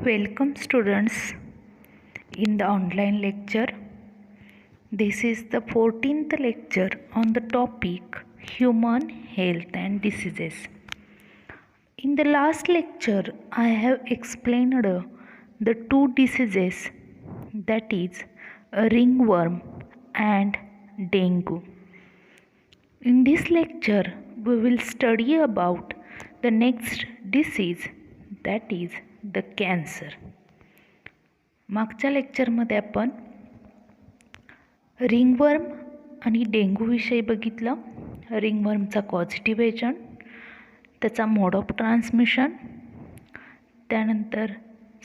Welcome students in the online lecture. This is the 14th lecture on the topic human health and diseases. In the last lecture I have explained the two diseases, that is ringworm and dengue. In this lecture we will study about the next disease, that is the cancer. मागच्या लेक्चरमध्ये आपण ringworm आणि डेंग्यूविषयी बघितलं. रिंगवर्मचा positive agent, त्याचा मोड of transmission, त्यानंतर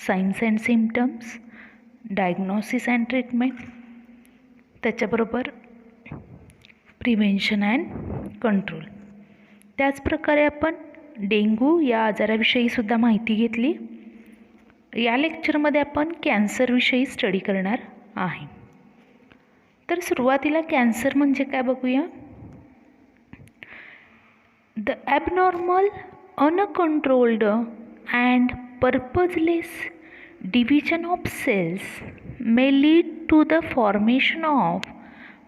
science and symptoms, diagnosis and treatment, त्याच्याबरोबर prevention and control. त्याचप्रकारे आपण डेंग्यू या आजाराविषयी सुद्धा माहिती घेतली. या लेक्चरमध्ये आपण कॅन्सरविषयी स्टडी करणार आहे. तर सुरुवातीला कॅन्सर म्हणजे काय बघूया. The abnormal, uncontrolled and purposeless division of cells may lead to the formation of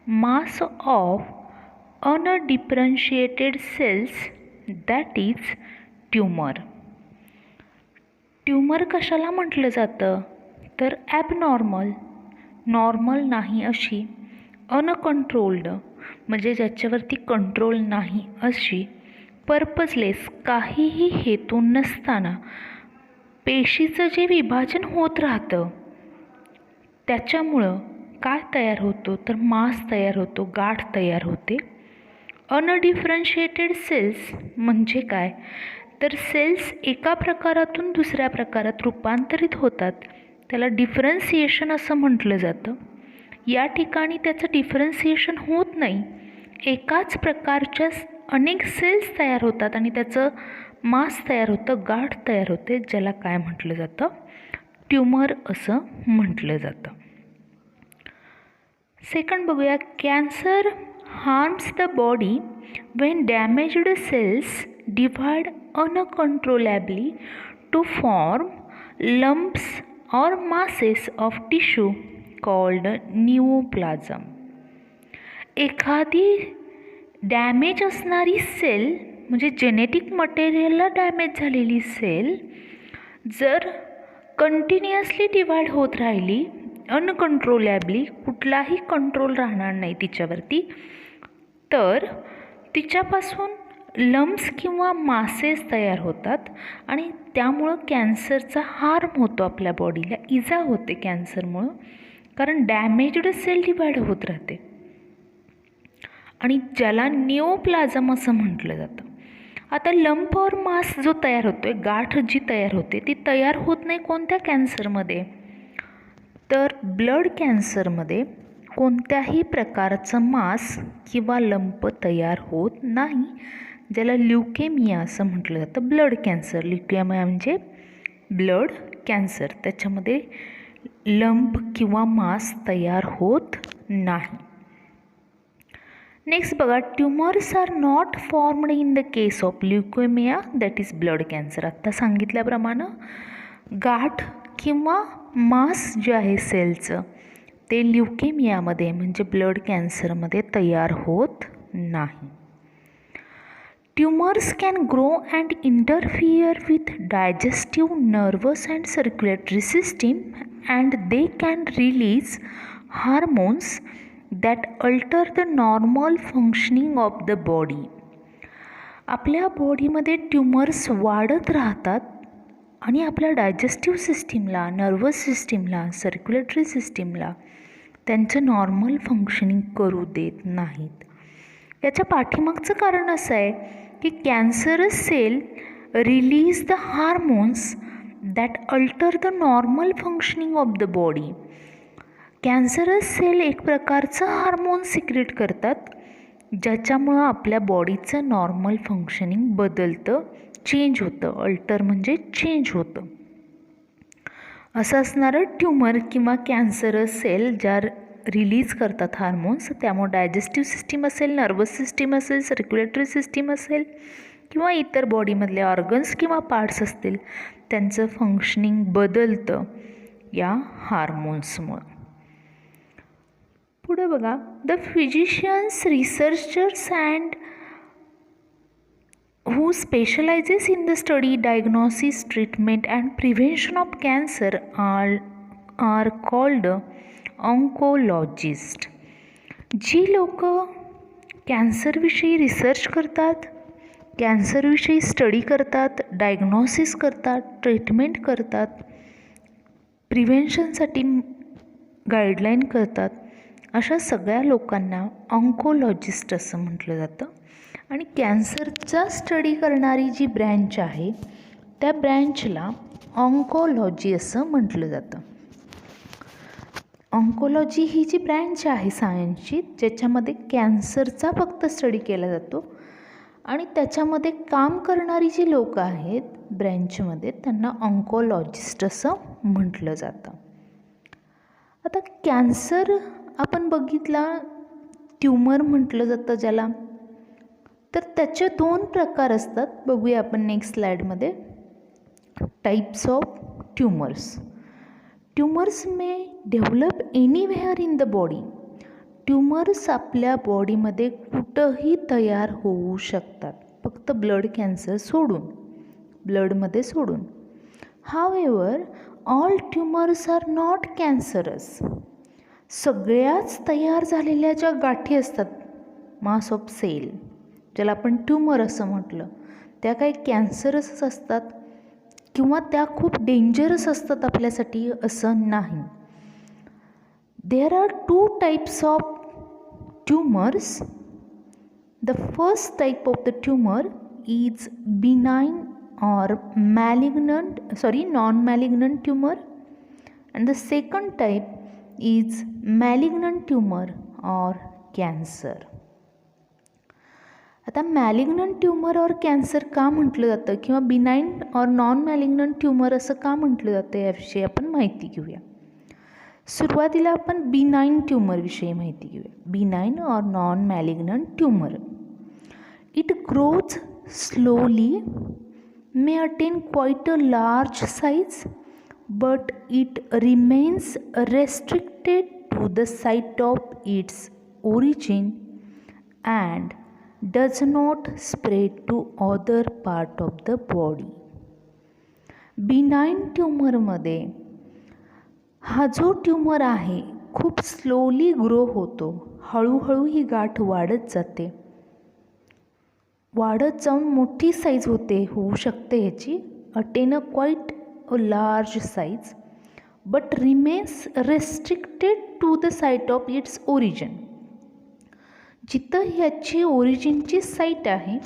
mass of undifferentiated cells, that is tumour. Tumour कशाला म्हटलं जातं तर ॲबनॉर्मल, नॉर्मल नाही अशी, अनकंट्रोल्ड म्हणजे ज्याच्यावरती कंट्रोल नाही अशी, पर्पजलेस काहीही हेतू नसताना पेशीचं जे विभाजन होत राहतं त्याच्यामुळं काय तयार होतो तर मास तयार होतो, गाठ तयार होते. अनडिफरन्शिएटेड सेल्स म्हणजे काय तर सेल्स एका प्रकारातून दुसऱ्या प्रकारात रूपांतरित होतात, त्याला डिफरन्सिएशन असं म्हटलं जातं. या ठिकाणी त्याचं डिफरन्सिएशन होत नाही, एकाच प्रकारच्या अनेक सेल्स तयार होतात आणि त्याचं मास तयार होतं, गाठ तयार होते, ज्याला काय म्हटलं जातं ट्यूमर असं म्हटलं जातं. सेकंड बघूया. Cancer harms the body when damaged cells divide uncontrollably to form lumps or masses of tissue called neoplasm. एखादी डॅमेज असणारी सेल म्हणजे जेनेटिक मटेरियलला डॅमेज झालेली सेल जर कंटिन्युअसली डिवाइड होत राहिली, अनकंट्रोलॅबली, कुठलाही कंट्रोल राहणार नाही तिच्यावरती, तर तिच्यापासून लम्प्स किंवा मासेस तयार होतात आणि त्यामुळं कॅन्सरचा हार्म होतो, आपल्या बॉडीला इजा होते कॅन्सरमुळं, कारण डॅमेज्ड सेल डिवाइड होत राहते आणि ज्याला निओप्लाझम असं म्हटलं जातं. आता लंप और मास जो तयार होतो आहे, गाठ जी तयार होते ती तयार होत नाही कोणत्या कॅन्सरमध्ये तर ब्लड कॅन्सरमध्ये कोणत्याही प्रकारचं मास किंवा लंप तयार होत नाही, ज्याला ल्युकेमिया असं म्हटलं जातं. ब्लड कॅन्सर, ल्युकेमिया म्हणजे ब्लड कॅन्सर, त्याच्यामध्ये लंप किंवा मास तयार होत नाही. नेक्स्ट बघा. Tumours are not formed in the case of leukemia, that is blood cancer. आत्ता सांगितल्याप्रमाणे गाठ किंवा मास जे आहे सेलचं ते ल्युकेमियामध्ये म्हणजे ब्लड कॅन्सरमध्ये तयार होत नाही. Tumours can grow and interfere with digestive, nervous and circulatory system and they can release hormones that alter the normal functioning of the body. आपल्या बॉडीमध्ये ट्यूमर्स वाढत राहतात आणि आपल्या डायजेस्टिव्ह सिस्टीमला, नर्वस सिस्टीमला, सर्क्युलेटरी सिस्टीमला त्यांचं नॉर्मल फंक्शनिंग करू देत नाहीत. याच्या पाठीमागचं कारण असं आहे की cancerous cell release the hormones that alter the normal functioning of the body. Cancerous cell एक प्रकारचं हार्मोन सिक्रेट करतात ज्याच्यामुळं आपल्या बॉडीचं नॉर्मल फंक्शनिंग बदलतं, चेंज होतं. अल्टर म्हणजे चेंज होतं. असं असणारं ट्यूमर किंवा कॅन्सरस सेल ज्या रिलीज करतात हार्मोन्स, त्यामुळे डायजेस्टिव्ह सिस्टीम असेल, नर्वस सिस्टीम असेल, सर्क्युलेटरी सिस्टीम असेल किंवा इतर बॉडीमधले ऑर्गन्स किंवा पार्ट्स असतील त्यांचं फंक्शनिंग बदलतं या हार्मोन्समुळं. पुढे बघा, the physicians, researchers and who specializes in the study, diagnosis, treatment and prevention of cancer are called oncologist. जी लोक कॅन्सरविषयी रिसर्च करतात, कॅन्सरविषयी स्टडी करतात, डायग्नॉसिस करतात, ट्रीटमेंट करतात, प्रिव्हेन्शनसाठी गाईडलाईन करतात, अशा सगळ्या लोकांना ऑन्कोलॉजिस्ट असं म्हटलं जातं. आणि कॅन्सरचा स्टडी करणारी जी ब्रँच आहे त्या ब्रँचला ऑन्कोलॉजी असं म्हटलं जातं. ऑन्कोलॉजी ही जी ब्रँच आहे सायन्सची, ज्याच्यामध्ये कॅन्सरचा फक्त स्टडी केला जातो आणि त्याच्यामध्ये काम करणारी जी लोकं आहेत ब्रँचमध्ये त्यांना ऑन्कोलॉजिस्ट असं म्हटलं जातं. आता कॅन्सर आपण बघितला, ट्यूमर म्हटलं जातं ज्याला, तर त्याचे 2 प्रकार असतात. बघूया आपण नेक्स्ट स्लाइडमध्ये. Types of tumours. Tumours may develop anywhere in the body. Tumours आपल्या बॉडीमध्ये कुठंही तयार होऊ शकतात, फक्त ब्लड कॅन्सर सोडून, ब्लडमध्ये सोडून. However all tumours are not cancerous. सगळ्याच तयार झालेल्या ज्या गाठी असतात, मास ऑफ सेल, ज्याला आपण ट्यूमर असं म्हटलं, त्या काही कॅन्सरस असतात किंवा त्या खूप डेंजरस असतात आपल्यासाठी असं नाही. There are 2 types of tumours. The first type of the tumour is benign or non-malignant tumor, and the second type is malignant tumor or cancer. आता मॅलिग्नंट ट्यूमर और कॅन्सर का म्हटलं जातं किंवा बिनाइन और नॉन मॅलिग्नंट ट्यूमर असं का म्हटलं जातं याविषयी आपण माहिती घेऊया. सुरुवातीला आपण बिनाइन ट्यूमरविषयी माहिती घेऊया. बिनाइन और non malignant tumour. It grows slowly, may attain quite a large size, but it remains restricted to the site of its origin and does not spread to other part of the body. Benign ट्यूमरमध्ये हा जो tumour आहे खूप slowly grow होतो, हळूहळू ही गाठ वाढत जाते, वाढत जाऊन मोठी साईज होऊ शकते ह्याची, attain a quite a large size, but remains restricted to the site of its origin. जिथं ह्याची ओरिजिनची साईट आहे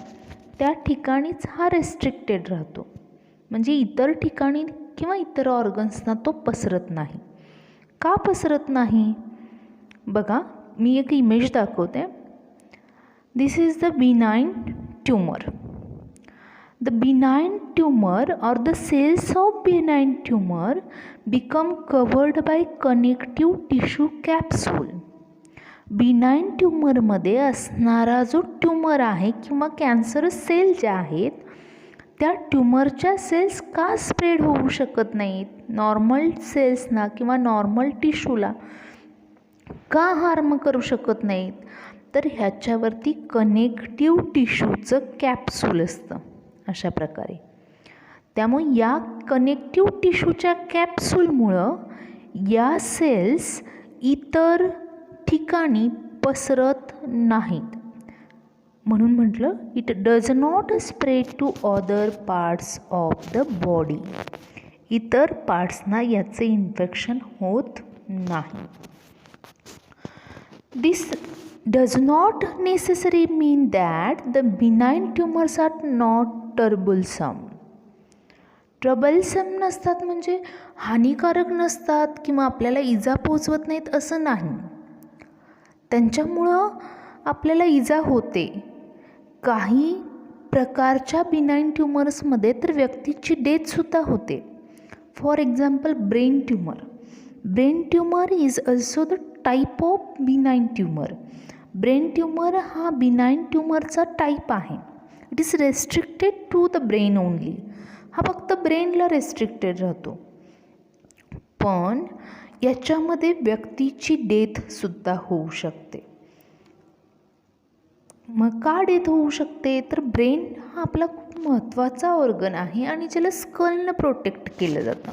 त्या ठिकाणीच हा रेस्ट्रिक्टेड राहतो, म्हणजे इतर ठिकाणी किंवा इतर ऑर्गन्सना तो पसरत नाही. का पसरत नाही? बघा, मी एक इमेज दाखवते. This is the benign tumor. The benign tumor or the cells of benign tumor become covered by connective tissue capsule. Benign ट्यूमरमध्ये असणारा जो ट्यूमर आहे किंवा कॅन्सर सेल ज्या आहेत त्या ट्यूमरच्या सेल्स का स्प्रेड होऊ शकत नाहीत, नॉर्मल सेल्सना किंवा नॉर्मल टिश्यूला का हार्म करू शकत नाहीत, तर ह्याच्यावरती कनेक्टिव्ह टिश्यूचं कॅप्सूल असतं अशा प्रकारे. त्यामुळे या कनेक्टिव्ह टिश्यूच्या कॅप्सूलमुळं या सेल्स इतर ठिकाणी पसरत नाहीत. म्हणून म्हटलं it does not spread to other parts of the body. इतर पार्ट्सना याचे इन्फेक्शन होत नाही. This does not necessarily mean that the benign tumors are not troublesome. Troublesome नसतात म्हणजे हानिकारक नसतात किंवा आपल्याला इजा पोचवत नाहीत असं नाही. त्यांच्यामुळं आपल्याला इजा होते. काही प्रकारच्या बिनाइन ट्यूमर्समध्ये तर व्यक्तीची डेथसुद्धा होते. For example brain tumour. Brain tumour is also the type of benign tumour. Brain tumour हा बिनाइन ट्यूमरचा टाईप आहे. It is restricted to the brain only. हा फक्त ब्रेनला रेस्ट्रिक्टेड राहतो. पण याच्यामध्ये व्यक्तीची डेथसुद्धा होऊ शकते. मग का डेथ होऊ शकते? तर ब्रेन हा आपला खूप महत्त्वाचा ऑर्गन आहे आणि ज्याला स्कलनं प्रोटेक्ट केलं जातं.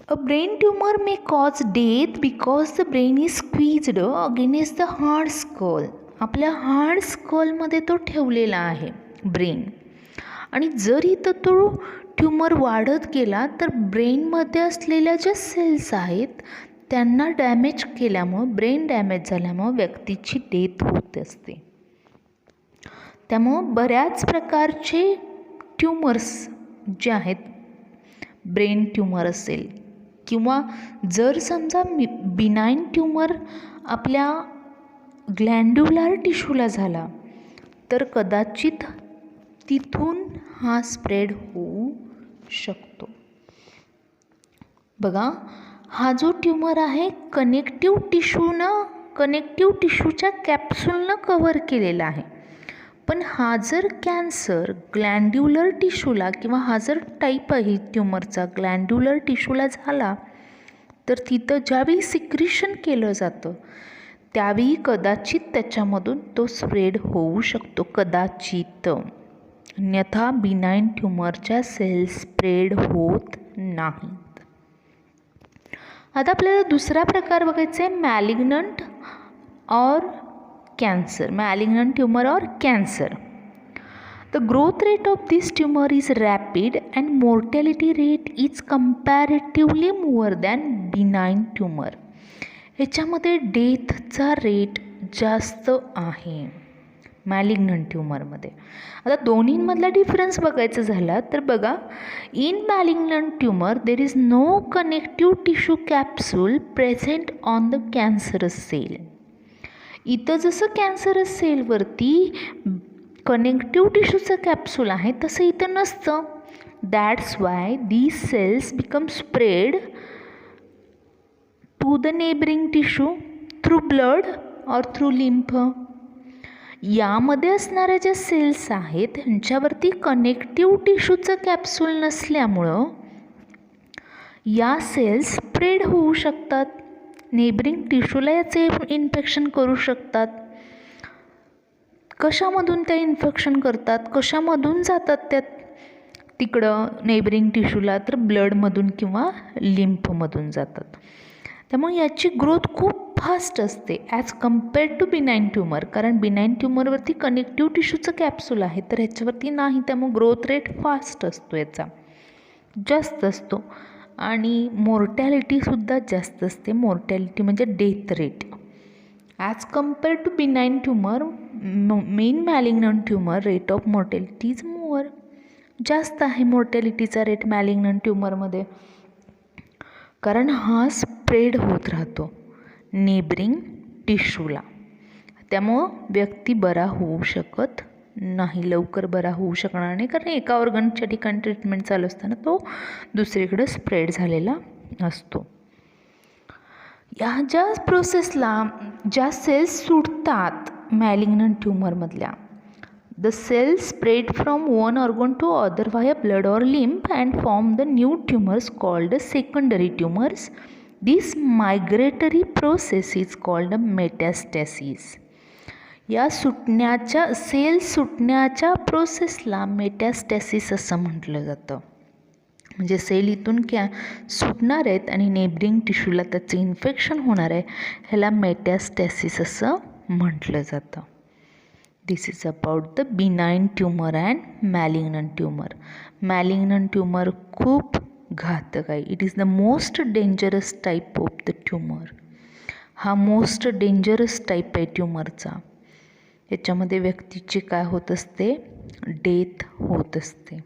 A brain tumor may cause death because the brain is squeezed against the hard skull. आपल्या हार्ड स्कलमध्ये तो ठेवलेला आहे ब्रेन. आणि जर इथं तो ट्यूमर वाढत गेला तर ब्रेनमध्ये असलेल्या ज्या सेल्स आहेत त्यांना डॅमेज केल्यामुळं, ब्रेन डॅमेज झाल्यामुळं व्यक्तीची डेथ होत असते. त्यामुळं बऱ्याच प्रकारचे ट्यूमर्स जे आहेत, ब्रेन ट्यूमर असेल किंवा जर समजा बिनाईन ट्यूमर आपल्या ग्लँड्युलर टिश्यूला झाला तर कदाचित तिथून हा स्प्रेड होऊ शकतो. बघा, हा जो ट्यूमर आहे कनेक्टिव्ह टिश्यूच्या कॅप्सूलनं कव्हर केलेला आहे. पण हा जर कॅन्सर ग्लँड्युलर टिश्यूला किंवा हा जर टाईप आहे ट्यूमरचा ग्लँड्युलर टिश्यूला झाला तर तिथं ज्यावेळी सिक्रिशन केलं जातं त्यावेळी कदाचित त्याच्यामधून तो स्प्रेड होऊ शकतो, कदाचित. अन्यथा बिनाईन ट्यूमरच्या सेल्स स्प्रेड होत नाहीत. आता आपल्याला दुसरा प्रकार बघायचा आहे, मॅलिग्नंट और कॅन्सर, मॅलिग्नंट ट्यूमर और cancer. The growth rate of this tumor is rapid and mortality rate is comparatively more than benign tumor. ह्याच्यामध्ये डेथचा रेट जास्त आहे मॅलिग्नंट ट्यूमरमध्ये. आता दोन्हींमधला डिफरन्स बघायचा झाला तर बघा, in malignant tumour there is no connective tissue capsule present on the cancerous cell. इथं जसं कॅन्सरस सेलवरती कनेक्टिव्ह टिश्यूचं कॅप्सूल आहे तसं इथं नसतं. That's why these cells become spread to the neighbouring tissue through blood और थ्रू लिम्फ. यामध्ये असणाऱ्या ज्या सेल्स आहेत ह्यांच्यावरती कनेक्टिव्ह टिश्यूचं कॅप्सूल नसल्यामुळं या सेल्स स्प्रेड होऊ शकतात, नेबरिंग टिश्यूला याचे इन्फेक्शन करू शकतात. कशामधून त्या इन्फेक्शन करतात, कशामधून जातात त्या तिकडं नेबरिंग टिश्यूला, तर ब्लडमधून किंवा लिम्फमधून जातात. त्यामुळे याची ग्रोथ खूप फास्ट असते as compared to benign tumour. कारण बिनाईन ट्यूमरवरती कनेक्टिव्ह टिश्यूचं कॅप्सूल आहे तर ह्याच्यावरती नाही. त्यामुळे ग्रोथ रेट फास्ट असतो, याचा जास्त असतो. आणि मोर्टॅलिटीसुद्धा जास्त असते. मोर्टॅलिटी म्हणजे death rate as compared to benign tumour. Main malignant tumour rate of mortality is more, जास्त आहे मोर्टॅलिटीचा रेट मॅलिग्नंट ट्यूमरमध्ये. कारण हा स्प्रेड होत राहतो नेबरिंग टिश्यूला. त्यामुळं व्यक्ती बरा होऊ शकत नाही, लवकर बरा होऊ शकणार नाही. कारण एका ऑर्गनच्या ठिकाणी ट्रीटमेंट चालू असताना तो दुसरीकडे स्प्रेड झालेला असतो. या ज्या प्रोसेसला ज्या सेल्स सुटतात मॅलिग्नंट ट्यूमरमधल्या, the cells spread from one organ to other via blood और lymph and form the new tumours called secondary tumours. This migratory process is called metastasis. या सेल्स सुटण्याच्या प्रोसेसला मेटॅस्टॅसिस असं म्हटलं जातं. म्हणजे सेल इथून सुटणार आहेत आणि नेबरिंग टिश्यूला त्याचं इन्फेक्शन होणार आहे, ह्याला मेटॅस्टॅसिस असं म्हटलं जातं. This is about the benign tumour and malignant tumour. Malignant tumour खूप घातक आहे. It is the most dangerous type of the tumour. हा मोस्ट डेंजरस टाईप आहे ट्यूमरचा. याच्यामध्ये व्यक्तीची काय होत असते, डेथ होत असते.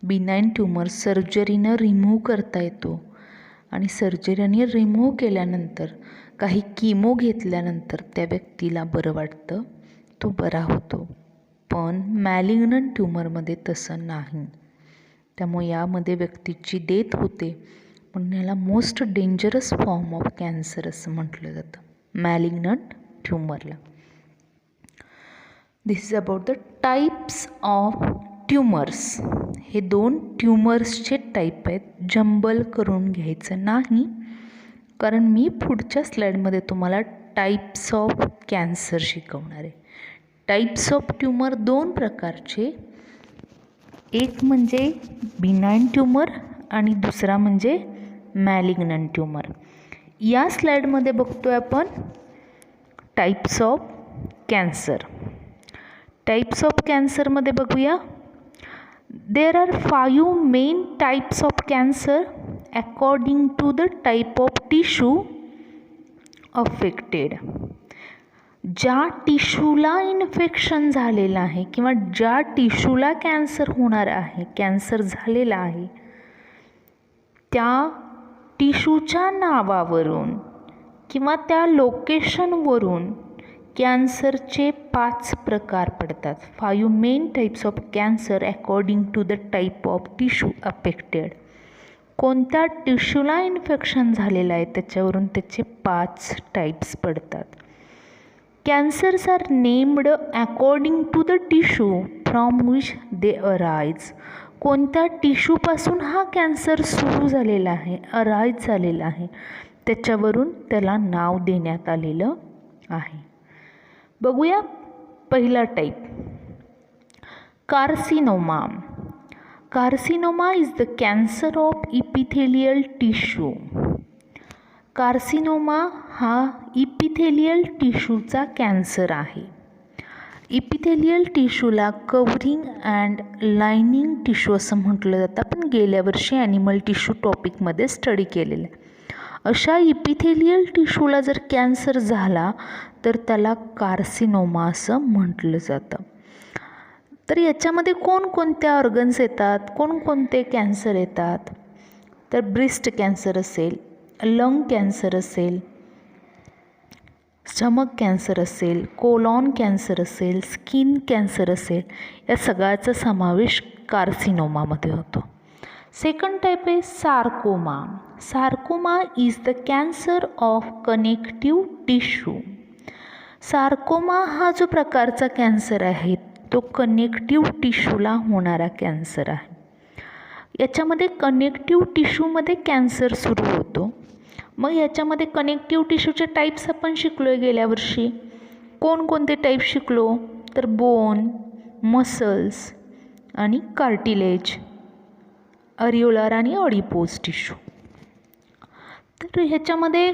बिनाईन ट्यूमर सर्जरीनं रिमूव्ह करता येतो आणि सर्जरीने रिमूव्ह केल्यानंतर काही किमो घेतल्यानंतर त्या व्यक्तीला बरं वाटतं, तो बरा होतो. पण मॅलिग्नंट ट्यूमरमध्ये तसं नाही. त्यामुळे यामध्ये व्यक्तीची डेथ होते. म्हणून याला most dangerous form of cancer असं म्हटलं जातं मॅलिग्नंट ट्यूमरला. This is about the types of tumours, हे 2 ट्यूमर्सचे टाईप आहेत. जंबल करून घ्यायचं नाही, कारण मी पुढच्या स्लाईडमध्ये तुम्हाला टाईप्स ऑफ कॅन्सर शिकवणार आहे. टाईप्स ऑफ ट्यूमर 2 प्रकारचे, एक म्हणजे बिनाइन ट्यूमर आणि दुसरा म्हणजे मॅलिग्नंट ट्यूमर. या स्लाईडमध्ये बघतोय आपण types of cancer. Types of कॅन्सरमध्ये बघूया. There are 5 main types of cancer according to the type of tissue affected. ज्या टिश्यूला इन्फेक्शन झालेलं आहे किंवा ज्या टिश्यूला कॅन्सर होणार आहे, कॅन्सर झालेला आहे, त्या टिश्यूच्या नावावरून किंवा त्या लोकेशनवरून कॅन्सरचे 5 प्रकार पडतात. 5 main types of cancer according to the type of tissue affected. कोणत्या टिश्यूला इन्फेक्शन झालेलं आहे त्याच्यावरून त्याचे 5 टाईप्स पडतात. Cancers are named according to the tissue from which they arise. कोणत्या टिश्यूपासून हा कॅन्सर सुरू झालेला आहे, अराइज झालेला आहे, त्याच्यावरून त्याला नाव देण्यात आलेलं आहे. बघूया पहिला type, carcinoma. Carcinoma is the cancer of epithelial tissue. Carcinoma हा इपिथेलियल टिश्यूचा कॅन्सर आहे. इपिथेलियल टिश्यूला कव्हरिंग अँड लायनिंग टिश्यू असं म्हटलं जातं. आपण गेल्या वर्षी ॲनिमल टिश्यू टॉपिकमध्ये स्टडी केलेलं आहे. अशा इपिथेलियल टिश्यूला जर कॅन्सर झाला तर त्याला कार्सिनोमा असं म्हटलं जातं. तर याच्यामध्ये कोणकोणत्या ऑर्गन्स येतात, कोणकोणते कॅन्सर येतात, तर ब्रेस्ट कॅन्सर असेल, लंग कॅन्सर असेल, स्टमक कॅन्सर असेल, कोलॉन कॅन्सर असेल, स्किन कॅन्सर असेल, या सगळ्याचा समावेश कार्सिनोमामध्ये होतो. सेकंड टाईप आहे sarcoma. Sarcoma is the cancer of connective tissue. Sarcoma हा जो प्रकारचा कॅन्सर आहे तो कनेक्टिव्ह टिश्यूला होणारा कॅन्सर आहे. याच्यामध्ये कनेक्टिव्ह टिश्यूमध्ये कॅन्सर सुरू होतो. मग याच्यामध्ये कनेक्टिव्ह टिश्यूचे टाईप्स आपण शिकलो आहे गेल्या वर्षी. कोणकोणते टाईप शिकलो, तर बोन, मसल्स आणि कार्टिलेज, अरिओलर आणि ऑडिपोज टिश्यू. तर ह्याच्यामध्ये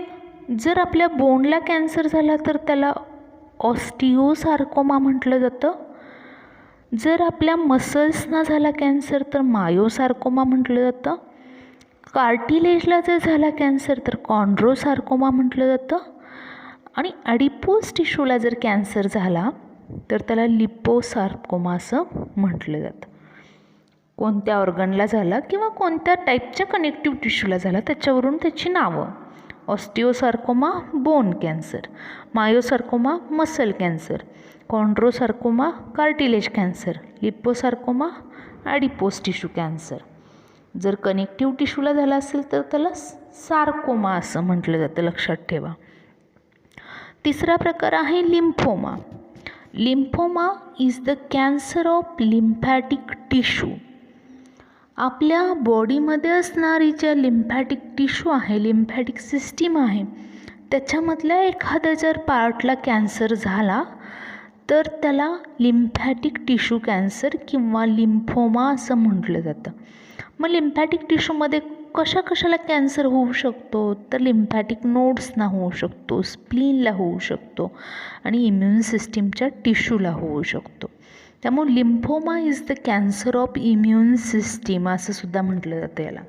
जर आपल्या बोनला कॅन्सर झाला तर त्याला ऑस्टिओसार्कोमा म्हटलं जातं. जर आपल्या मसल्सना झाला कॅन्सर तर मायोसार्कोमा म्हटलं जातं. कार्टिलेजला जर झाला कॅन्सर तर कॉन्ड्रोसार्कोमा म्हटलं जातं. आणि ॲडिपोज टिश्यूला जर कॅन्सर झाला तर त्याला लिपोसार्कोमा असं म्हटलं जातं. कोणत्या ऑर्गनला झाला किंवा कोणत्या टाईपच्या कनेक्टिव्ह टिश्यूला झाला त्याच्यावरून त्याची नावं. Osteosarcoma bone cancer, myosarcoma muscle cancer, chondrosarcoma cartilage cancer, liposarcoma adipose tissue cancer. जर कनेक्टिव्ह टिश्यूला झाला असेल तर त्याला सार्कोमा असं म्हटलं जातं, लक्षात ठेवा. तिसरा प्रकार आहे lymphoma. Lymphoma is the cancer of lymphatic tissue. आपल्या बॉडीमध्ये असणारी ज्या लिम्फॅटिक टिश्यू आहे, लिम्फॅटिक सिस्टीम आहे, त्याच्यामधल्या एखाद्या जर पार्टला कॅन्सर झाला तर त्याला लिम्फॅटिक टिश्यू कॅन्सर किंवा लिम्फोमा असं म्हटलं जातं. मग लिम्फॅटिक टिश्यूमध्ये कशाला कॅन्सर होऊ शकतो, तर लिम्फॅटिक नोड्सना होऊ शकतो, स्प्लीनला होऊ शकतो आणि इम्युन सिस्टीमच्या टिश्यूला होऊ शकतो. त्यामुळे lymphoma is the cancer of immune system असं सुद्धा म्हटलं जातं याला.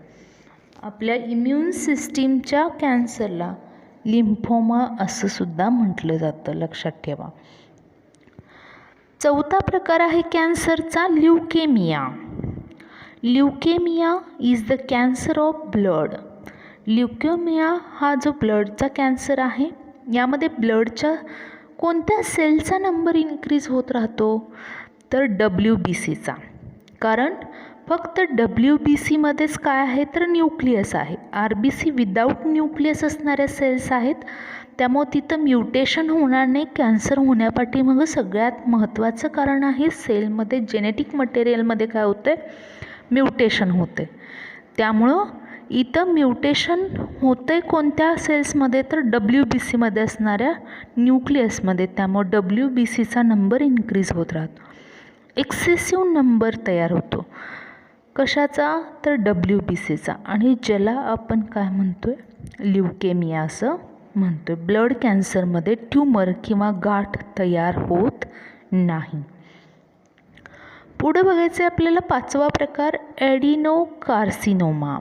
आपल्या इम्युन सिस्टीमच्या कॅन्सरला लिम्फोमा असं सुद्धा म्हटलं जातं, लक्षात ठेवा. चौथा प्रकार आहे कॅन्सरचा leukaemia. Leukaemia is the cancer of blood. Leukaemia हा जो ब्लडचा कॅन्सर आहे, यामध्ये ब्लडच्या कोणत्या सेलचा नंबर इन्क्रीज होत राहतो, तर WBCचा. कारण फक्त WBCमध्येच काय आहे तर न्यूक्लियस आहे. RBC विदाऊट न्यूक्लियस असणाऱ्या सेल्स आहेत त्यामुळे तिथं म्युटेशन होणार नाही. कॅन्सर होण्यापाठीमागं सगळ्यात महत्त्वाचं कारण आहे सेलमध्ये जेनेटिक मटेरियलमध्ये काय होतं आहे, म्युटेशन होते. त्यामुळं इथं म्युटेशन होतं आहे कोणत्या सेल्समध्ये, तर WBCमध्ये असणाऱ्या न्यूक्लियसमध्ये. त्यामुळे WBCचा नंबर इन्क्रीज होत राहतो. एक्सेसिव्ह नंबर तयार होतो. कशाचा, तर WBCचा. आणि ज्याला आपण काय म्हणतो आहे, ल्युकेमिया असं म्हणतो आहे. ब्लड कॅन्सरमध्ये ट्यूमर किंवा गाठ तयार होत नाही. पुढं बघायचं आहे आपल्याला 5वा प्रकार, ॲडिनोकार्सिनोमा.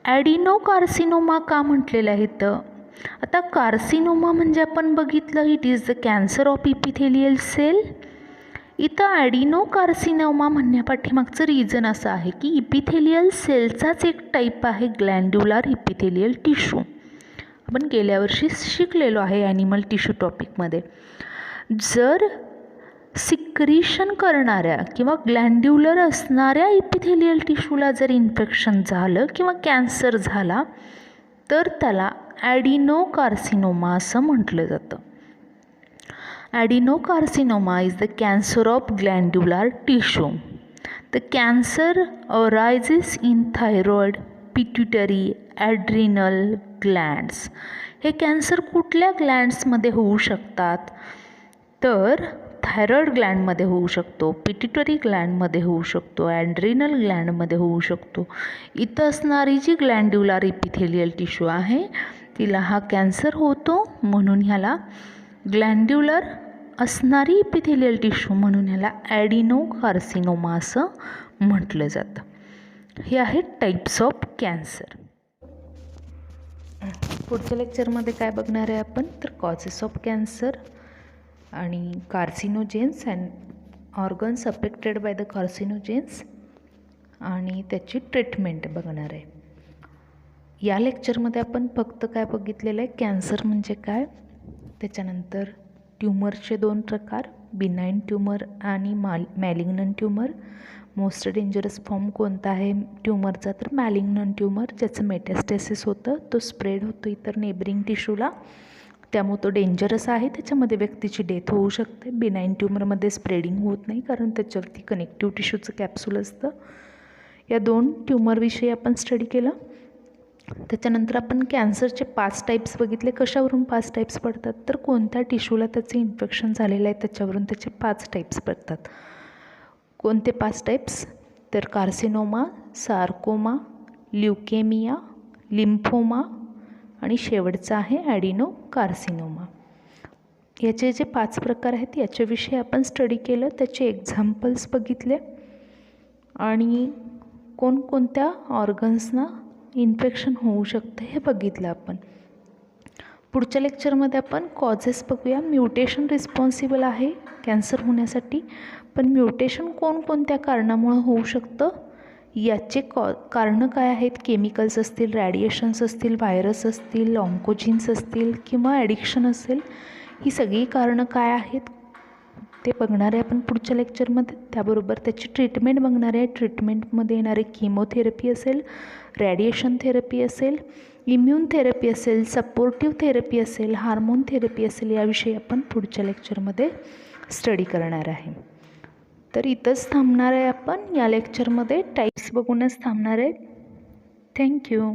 ॲडिनोकार्सिनोमा का म्हटलेलं आहे तर आता कार्सिनोमा म्हणजे आपण बघितलं it is the cancer of epithelial cell. इथं ॲडिनोकार्सिनोमा म्हणण्यापाठीमागचं रिझन असं आहे की इपिथेलियल सेलचाच एक टाईप आहे ग्लँड्युलर इपिथेलियल टिश्यू. आपण गेल्या वर्षी शिकलेलो आहे ॲनिमल टिश्यू टॉपिकमध्ये. जर सिक्रिशन करणाऱ्या किंवा ग्लँड्युलर असणाऱ्या इपिथेलियल टिश्यूला जर इन्फेक्शन झालं किंवा कॅन्सर झाला तर त्याला ॲडिनोकार्सिनोमा असं म्हटलं जातं. Adenocarcinoma is the cancer of glandular tissue. The cancer arises in thyroid, pituitary, adrenal glands. हे कॅन्सर कुठल्या ग्लँड्समध्ये होऊ शकतात, तर थायरॉइड ग्लँडमध्ये होऊ शकतो, पिट्युटरी ग्लँडमध्ये होऊ शकतो, ॲड्रिनल ग्लँडमध्ये होऊ शकतो. इथं असणारी जी ग्लँड्युलर इपिथेलियल टिश्यू आहे तिला हा कॅन्सर होतो, म्हणून ह्याला ग्लँड्युलर असणारी इपिथेलियल टिश्यू म्हणून ह्याला ॲडिनोकार्सिनोमा असं म्हटलं जातं. हे आहेत टाईप्स ऑफ कॅन्सर. पुढच्या लेक्चरमध्ये काय बघणार आहे आपण, तर कॉजेस ऑफ कॅन्सर आणि carcinogens and organs affected by the carcinogens आणि त्याची ट्रीटमेंट बघणार आहे. या लेक्चरमध्ये आपण फक्त काय बघितलेलं आहे, कॅन्सर म्हणजे काय, त्याच्यानंतर ट्यूमरचे 2 प्रकार, बिनाईन ट्यूमर आणि malignant tumour. Most dangerous form कोणता आहे ट्यूमरचा, तर मॅलिग्नंट ट्यूमर, ज्याचं मेटॅस्टेसिस होतं, तो स्प्रेड होतो इतर नेबरिंग टिश्यूला, त्यामुळे तो डेंजरस आहे, त्याच्यामध्ये व्यक्तीची डेथ होऊ शकते. बिनाईन ट्यूमरमध्ये स्प्रेडिंग होत नाही कारण त्याच्यावरती कनेक्टिव्ह टिश्यूचं कॅप्सूल असतं. या 2 ट्यूमरविषयी आपण स्टडी केलं. त्याच्यानंतर आपण कॅन्सरचे 5 टाईप्स बघितले. कशावरून 5 टाईप्स पडतात, तर कोणत्या टिश्यूला त्याचं इन्फेक्शन झालेलं आहे त्याच्यावरून त्याचे 5 टाईप्स पडतात. कोणते 5 टाईप्स, तर कार्सिनोमा, सार्कोमा, ल्युकेमिया, लिम्फोमा आणि शेवटचा आहे ॲडिनोकार्सिनोमा. याचे जे 5 प्रकार आहेत याच्याविषयी आपण स्टडी केलं, त्याचे एक्झाम्पल्स बघितले आणि कोणकोणत्या ऑर्गन्सना इन्फेक्शन होऊ शकतं हे बघितलं आपण. पुढच्या लेक्चरमध्ये आपण कॉजेस बघूया. म्युटेशन रिस्पॉन्सिबल आहे कॅन्सर होण्यासाठी, पण म्युटेशन कोणकोणत्या कारणामुळं होऊ शकतं याचे कारणं काय आहेत, केमिकल्स असतील, रॅडिएशन्स असतील, व्हायरस असतील, ऑन्कोजिन्स असतील किंवा ॲडिक्शन असेल, ही सगळी कारणं काय आहेत ते बघणार आहे आपण पुढच्या लेक्चरमध्ये. त्याबरोबर त्याची ट्रीटमेंट बघणार आहे. ट्रीटमेंटमध्ये येणारे किमोथेरपी असेल, रॅडिएशन थेरपी असेल, इम्यून थेरपी असेल, सपोर्टिव्ह थेरपी असेल, हार्मोन थेरपी असेल, याविषयी आपण पुढच्या लेक्चरमध्ये स्टडी करणार आहे. तर इथंच थांबणार आहे आपण. या लेक्चरमध्ये टाईप्स बघूनच थांबणार आहे. थँक्यू.